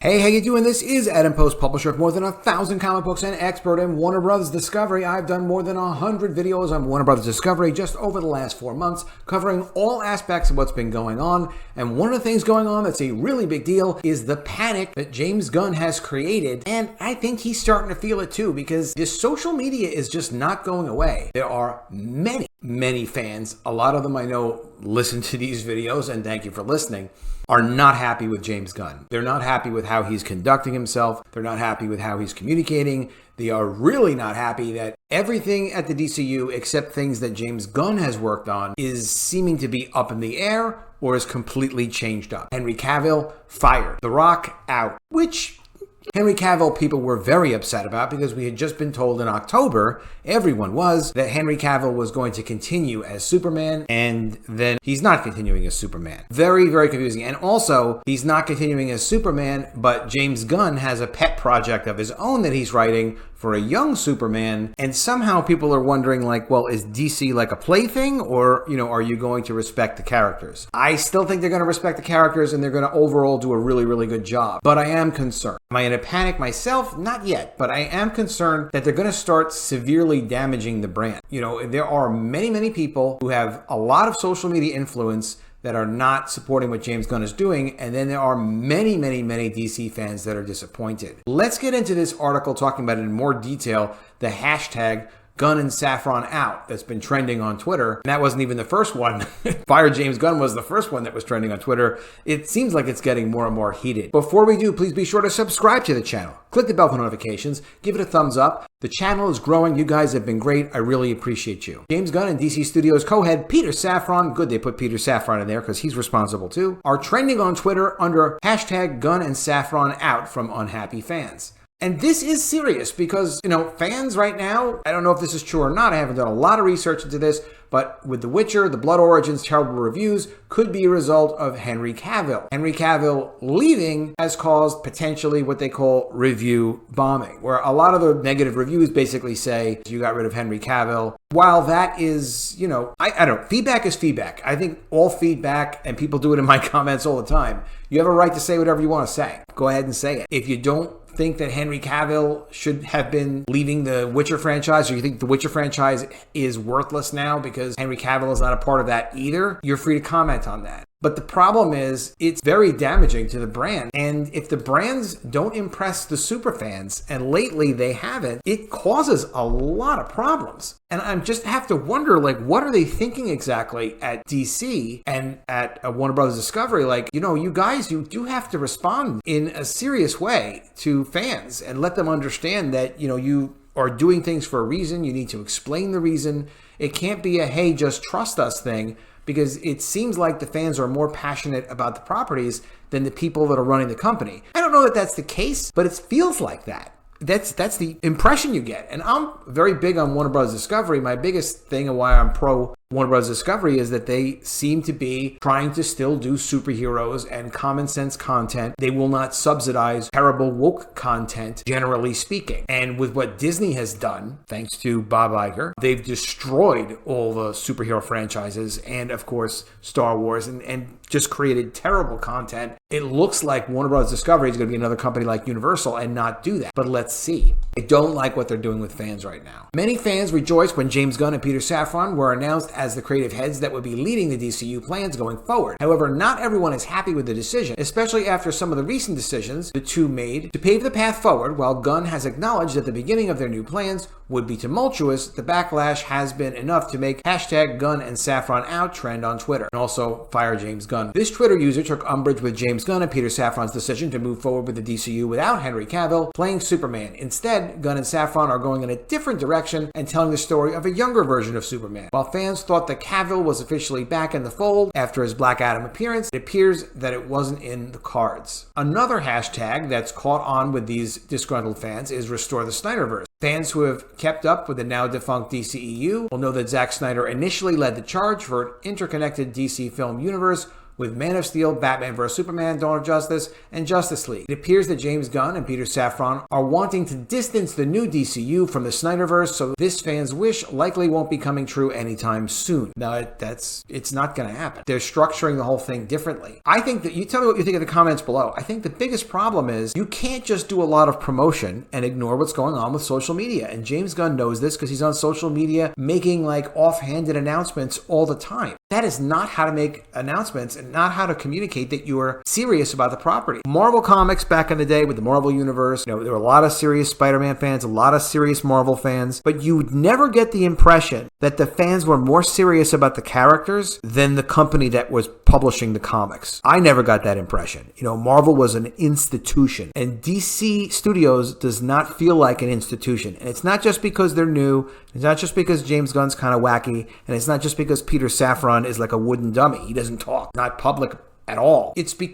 Hey, how you doing? This is Adam Post, publisher of more than 1,000 comic books and expert in Warner Bros. Discovery. I've done more than 100 videos on Warner Bros. Discovery just over the last 4 months, covering all aspects of what's been going on. And one of the things going on that's a really big deal is the panic that James Gunn has created. And I think he's starting to feel it too, because this social media is just not going away. There are many fans, a lot of them I know listen to these videos, and thank you for listening, are not happy with James Gunn. They're not happy with how he's conducting himself. They're not happy with how he's communicating. They are really not happy that everything at the DCU, except things that James Gunn has worked on, is seeming to be up in the air or is completely changed up. Henry Cavill, fired. The Rock, out. Which Henry Cavill people were very upset about, because we had just been told in October, everyone was, that Henry Cavill was going to continue as Superman, and then he's not continuing as Superman. Very, very confusing. And also, he's not continuing as Superman, but James Gunn has a pet project of his own that he's writing for a young Superman, and somehow people are wondering, like, well, is DC like a plaything, or, are you going to respect the characters? I still think they're going to respect the characters, and they're going to overall do a really, really good job. But I am concerned. Am I in a panic myself? Not yet, but I am concerned that they're going to start severely damaging the brand. There are many people who have a lot of social media influence that are not supporting what James Gunn is doing, and then there are many DC fans that are disappointed. Let's get into this article talking about it in more detail, the hashtag Gunn and Saffron out that's been trending on Twitter. And that wasn't even the first one. Fire James Gunn was the first one that was trending on Twitter. It seems like it's getting more and more heated. Before we do, please be sure to subscribe to the channel. Click the bell for notifications. Give it a thumbs up. The channel is growing. You guys have been great. I really appreciate you. James Gunn and DC Studios co-head Peter Safran, good they put Peter Safran in there because he's responsible too, are trending on Twitter under hashtag Gunn and Saffron out from unhappy fans. And this is serious because, fans right now, I don't know if this is true or not. I haven't done a lot of research into this, but with The Witcher, The Blood Origin's terrible reviews could be a result of Henry Cavill. Henry Cavill leaving has caused potentially what they call review bombing, where a lot of the negative reviews basically say, you got rid of Henry Cavill. While that is, I don't know, feedback is feedback. I think all feedback, and people do it in my comments all the time, you have a right to say whatever you want to say. Go ahead and say it. If you don't think that Henry Cavill should have been leaving the Witcher franchise, or you think the Witcher franchise is worthless now because Henry Cavill is not a part of that either, you're free to comment on that. But the problem is, it's very damaging to the brand. And if the brands don't impress the superfans, and lately they haven't, it causes a lot of problems. And I just have to wonder, what are they thinking exactly at DC and at Warner Bros. Discovery? You guys, you do have to respond in a serious way to fans and let them understand that, you are doing things for a reason. You need to explain the reason. It can't be a, hey, just trust us thing, because it seems like the fans are more passionate about the properties than the people that are running the company. I don't know that that's the case, but it feels like that. That's the impression you get. And I'm very big on Warner Bros. Discovery. My biggest thing and why I'm pro Warner Bros. Discovery is that they seem to be trying to still do superheroes and common sense content. They will not subsidize terrible woke content, generally speaking. And with what Disney has done, thanks to Bob Iger, they've destroyed all the superhero franchises and, of course, Star Wars, and just created terrible content. It looks like Warner Bros. Discovery is going to be another company like Universal and not do that. But let's see. I don't like what they're doing with fans right now. Many fans rejoiced when James Gunn and Peter Safran were announced as the creative heads that would be leading the DCU plans going forward. However, not everyone is happy with the decision, especially after some of the recent decisions the two made to pave the path forward. While Gunn has acknowledged that the beginning of their new plans would be tumultuous, the backlash has been enough to make hashtag Gunn and Saffron out trend on Twitter, and also fire James Gunn. This Twitter user took umbrage with James Gunn and Peter Safran's decision to move forward with the DCU without Henry Cavill playing Superman. Instead, Gunn and Saffron are going in a different direction and telling the story of a younger version of Superman. While fans thought that Cavill was officially back in the fold after his Black Adam appearance, it appears that it wasn't in the cards. Another hashtag that's caught on with these disgruntled fans is Restore the Snyderverse. Fans who have kept up with the now defunct DCEU will know that Zack Snyder initially led the charge for an interconnected DC film universe with Man of Steel, Batman vs. Superman, Dawn of Justice, and Justice League. It appears that James Gunn and Peter Safran are wanting to distance the new DCU from the Snyderverse, so this fan's wish likely won't be coming true anytime soon. Now, it's not going to happen. They're structuring the whole thing differently. I think that, you tell me what you think in the comments below. I think the biggest problem is you can't just do a lot of promotion and ignore what's going on with social media. And James Gunn knows this because he's on social media making like offhanded announcements all the time. That is not how to make announcements and not how to communicate that you are serious about the property. Marvel Comics back in the day with the Marvel Universe, there were a lot of serious Spider-Man fans, a lot of serious Marvel fans, but you would never get the impression that the fans were more serious about the characters than the company that was publishing the comics. I never got that impression. Marvel was an institution, and DC Studios does not feel like an institution. And it's not just because they're new, it's not just because James Gunn's kind of wacky, and it's not just because Peter Safran is like a wooden dummy. He doesn't talk, not public at all.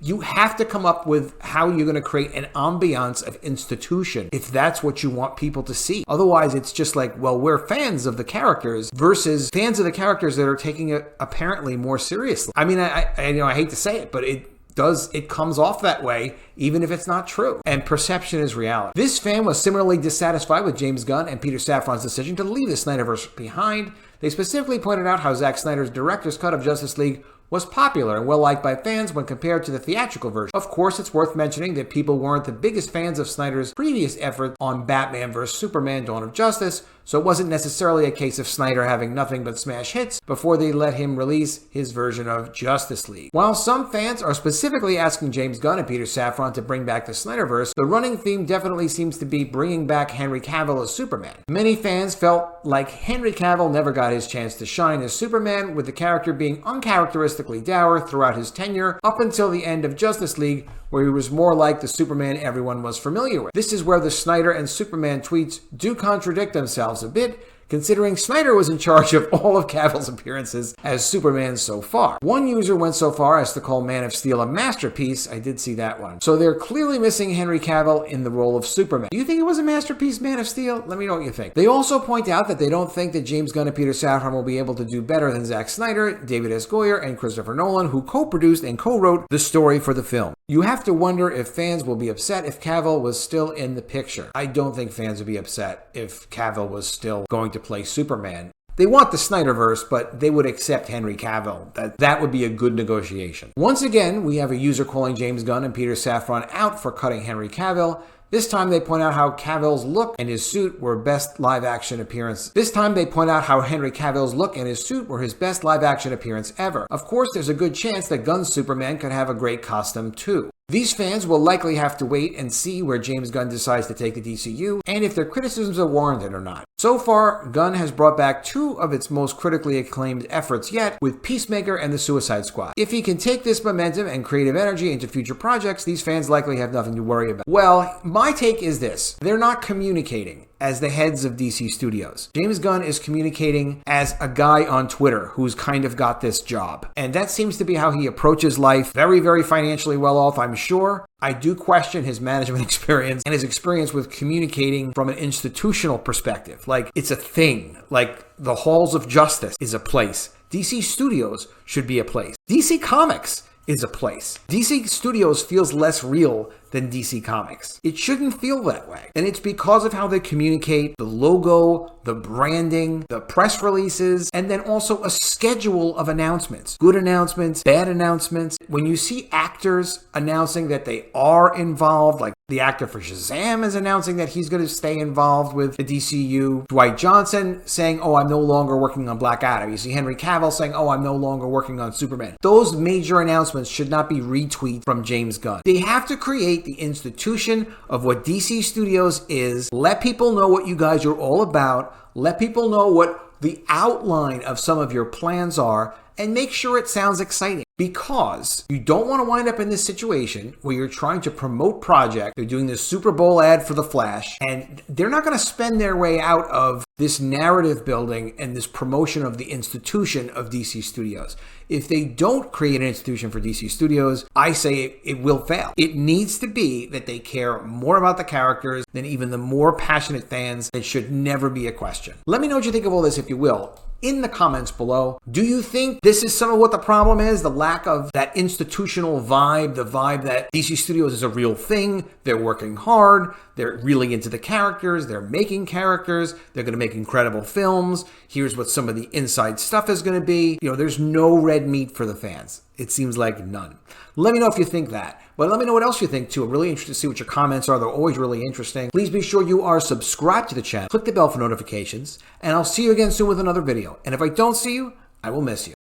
You have to come up with how you're going to create an ambiance of institution if that's what you want people to see. Otherwise, it's just like, well, we're fans of the characters versus fans of the characters that are taking it apparently more seriously. I mean, I hate to say it, but it comes off that way, even if it's not true. And perception is reality. This fan was similarly dissatisfied with James Gunn and Peter Safran's decision to leave the Snyderverse behind. They specifically pointed out how Zack Snyder's director's cut of Justice League was popular and well-liked by fans when compared to the theatrical version. Of course, it's worth mentioning that people weren't the biggest fans of Snyder's previous effort on Batman vs. Superman, Dawn of Justice, so it wasn't necessarily a case of Snyder having nothing but smash hits before they let him release his version of Justice League. While some fans are specifically asking James Gunn and Peter Safran to bring back the Snyderverse, the running theme definitely seems to be bringing back Henry Cavill as Superman. Many fans felt like Henry Cavill never got his chance to shine as Superman, with the character being uncharacteristically dour throughout his tenure up until the end of Justice League, where he was more like the Superman everyone was familiar with. This is where the Snyder and Superman tweets do contradict themselves a bit, considering Snyder was in charge of all of Cavill's appearances as Superman so far. One user went so far as to call Man of Steel a masterpiece. I did see that one. So they're clearly missing Henry Cavill in the role of Superman. Do you think it was a masterpiece, Man of Steel? Let me know what you think. They also point out that they don't think that James Gunn and Peter Safran will be able to do better than Zack Snyder, David S. Goyer, and Christopher Nolan, who co-produced and co-wrote the story for the film. You have to wonder if fans will be upset if Cavill was still in the picture. I don't think fans would be upset if Cavill was still going to play Superman. They want the Snyderverse, but they would accept Henry Cavill. That would be a good negotiation. Once again, we have a user calling James Gunn and Peter Safran out for cutting Henry Cavill. This time they point out how Cavill's look and his suit were best live-action appearance. This time they point out how Henry Cavill's look and his suit were his best live-action appearance ever. Of course, there's a good chance that Gunn's Superman could have a great costume too. These fans will likely have to wait and see where James Gunn decides to take the DCU and if their criticisms are warranted or not. So far, Gunn has brought back two of its most critically acclaimed efforts yet, with Peacemaker and the Suicide Squad. If he can take this momentum and creative energy into future projects, these fans likely have nothing to worry about. Well, my take is this. They're not communicating as the heads of DC Studios. James Gunn is communicating as a guy on Twitter who's kind of got this job. And that seems to be how he approaches life. Very, very financially well off, I'm sure. I do question his management experience and his experience with communicating from an institutional perspective. Like, it's a thing. Like, the halls of justice is a place. DC Studios should be a place. DC Comics is a place. DC Studios feels less real than DC Comics. It shouldn't feel that way. And it's because of how they communicate, the logo, the branding, the press releases, and then also a schedule of announcements. Good announcements, bad announcements. When you see actors announcing that they are involved, like the actor for Shazam is announcing that he's going to stay involved with the DCU. Dwight Johnson saying, oh, I'm no longer working on Black Adam. You see Henry Cavill saying, oh, I'm no longer working on Superman. Those major announcements should not be retweeted from James Gunn. They have to create the institution of what DC Studios is. Let people know what you guys are all about. Let people know what the outline of some of your plans are, and make sure it sounds exciting. Because you don't want to wind up in this situation where you're trying to promote project. They're doing this Super Bowl ad for The Flash, and they're not going to spend their way out of this narrative building and this promotion of the institution of DC Studios. If they don't create an institution for DC Studios, I say it will fail. It needs to be that they care more about the characters than even the more passionate fans. It should never be a question. Let me know what you think of all this, if you will, in the comments below. Do you think this is some of what the problem is? The lack lack of that institutional vibe, the vibe that DC Studios is a real thing. They're working hard. They're really into the characters. They're making characters. They're going to make incredible films. Here's what some of the inside stuff is going to be. There's no red meat for the fans. It seems like none. Let me know if you think that. But let me know what else you think too. I'm really interested to see what your comments are. They're always really interesting. Please be sure you are subscribed to the channel. Click the bell for notifications. And I'll see you again soon with another video. And if I don't see you, I will miss you.